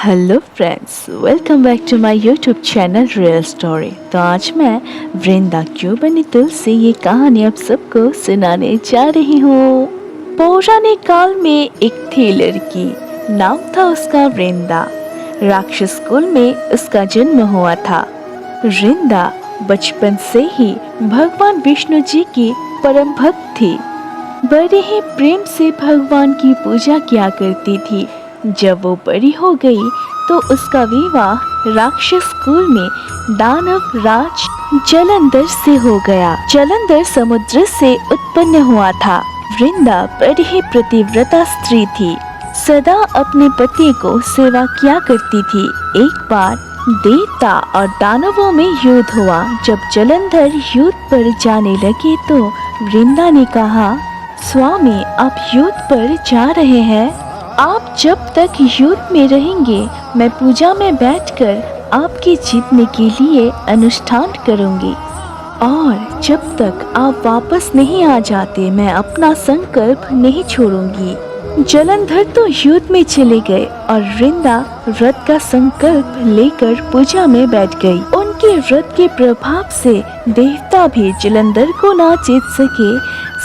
Hello friends, welcome back to my YouTube channel real story. तो आज मैं वृंदा क्यों बनी तुलसी ये कहानी आप सबको सुनाने जा रही हूँ। पौराणिक काल में एक थी लड़की, नाम था उसका वृंदा। राक्षस कुल में उसका जन्म हुआ था। वृंदा बचपन से ही भगवान विष्णु जी की परम भक्त थी। बड़े ही प्रेम से भगवान की पूजा किया करती थी। जब वो बड़ी हो गई तो उसका विवाह राक्षस कुल में दानव राज जलंधर से हो गया। जलंधर समुद्र से उत्पन्न हुआ था। वृंदा बड़ी ही पतिव्रता स्त्री थी, सदा अपने पति को सेवा किया करती थी। एक बार देवता और दानवों में युद्ध हुआ। जब जलंधर युद्ध पर जाने लगे तो वृंदा ने कहा, स्वामी आप युद्ध पर जा रहे हैं, आप जब तक युद्ध में रहेंगे मैं पूजा में बैठकर आपके जीतने के लिए अनुष्ठान करूंगी, और जब तक आप वापस नहीं आ जाते मैं अपना संकल्प नहीं छोड़ूंगी। जलंधर तो युद्ध में चले गए और वृंदा व्रत का संकल्प लेकर पूजा में बैठ गई। उनके व्रत के प्रभाव से देवता भी जलंधर को ना जीत सके।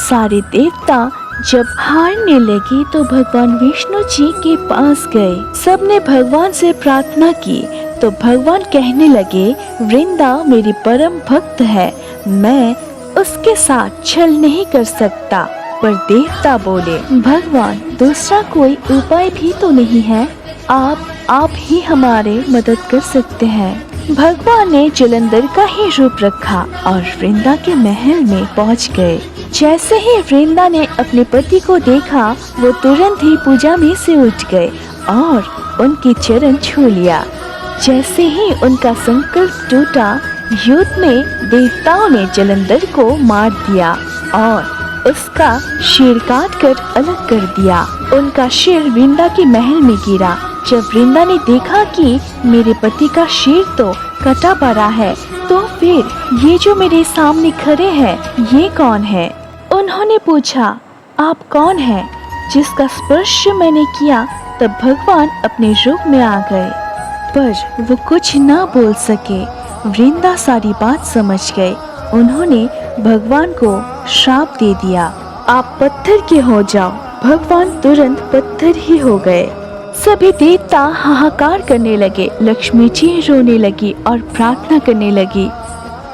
सारे देवता जब हारने लगे तो भगवान विष्णु जी के पास गए। सबने भगवान से प्रार्थना की तो भगवान कहने लगे, वृंदा मेरी परम भक्त है, मैं उसके साथ छल नहीं कर सकता। पर देवता बोले, भगवान दूसरा कोई उपाय भी तो नहीं है, आप ही हमारे मदद कर सकते हैं। भगवान ने जलंधर का ही रूप रखा और वृंदा के महल में पहुंच गए। जैसे ही वृंदा ने अपने पति को देखा वो तुरंत ही पूजा में से उठ गए और उनके चरण छू लिया। जैसे ही उनका संकल्प टूटा, युद्ध में देवताओं ने जलंधर को मार दिया और उसका सिर काट कर अलग कर दिया। उनका सिर वृंदा के महल में गिरा। जब वृंदा ने देखा कि मेरे पति का सिर तो कटा पड़ा है, तो फिर ये जो मेरे सामने खड़े हैं ये कौन है? उन्होंने पूछा, आप कौन हैं? जिसका स्पर्श मैंने किया तब भगवान अपने रूप में आ गए, पर वो कुछ ना बोल सके। वृंदा सारी बात समझ गए। उन्होंने भगवान को श्राप दे दिया, आप पत्थर के हो जाओ। भगवान तुरंत पत्थर ही हो गए। सभी देवता हाहाकार करने लगे। लक्ष्मी जी रोने लगी और प्रार्थना करने लगी।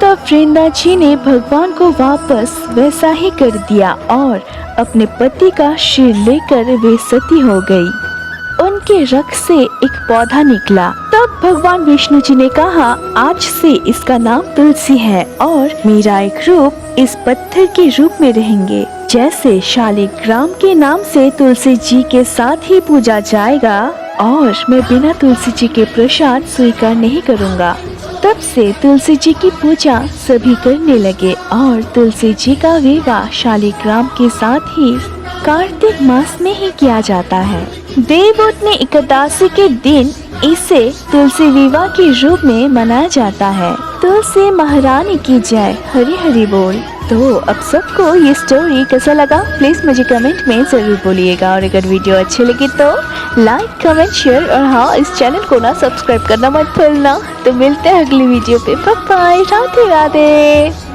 तब वृंदा जी ने भगवान को वापस वैसा ही कर दिया और अपने पति का सिर लेकर वे सती हो गई। उनके रक्त से एक पौधा निकला। तब भगवान विष्णु जी ने कहा, आज से इसका नाम तुलसी है और मेरा एक रूप इस पत्थर के रूप में रहेंगे। जैसे शालिग्राम के नाम से तुलसी जी के साथ ही पूजा जाएगा और मैं बिना तुलसी जी के प्रसाद स्वीकार नहीं करूँगा। तब से तुलसी जी की पूजा सभी करने लगे और तुलसी जी का विवाह शालिग्राम के साथ ही कार्तिक मास में ही किया जाता है। देवउठनी एकादशी के दिन इसे तुलसी विवाह के रूप में मनाया जाता है। तुलसी महारानी की जय, हरि हरि बोल। तो अब सबको ये स्टोरी कैसा लगा प्लीज मुझे कमेंट में जरूर बोलिएगा, और अगर वीडियो अच्छी लगी तो लाइक कमेंट शेयर और हाँ इस चैनल को ना सब्सक्राइब करना मत भूलना। तो मिलते हैं अगली वीडियो पे। Bye bye, Radhe Radhe.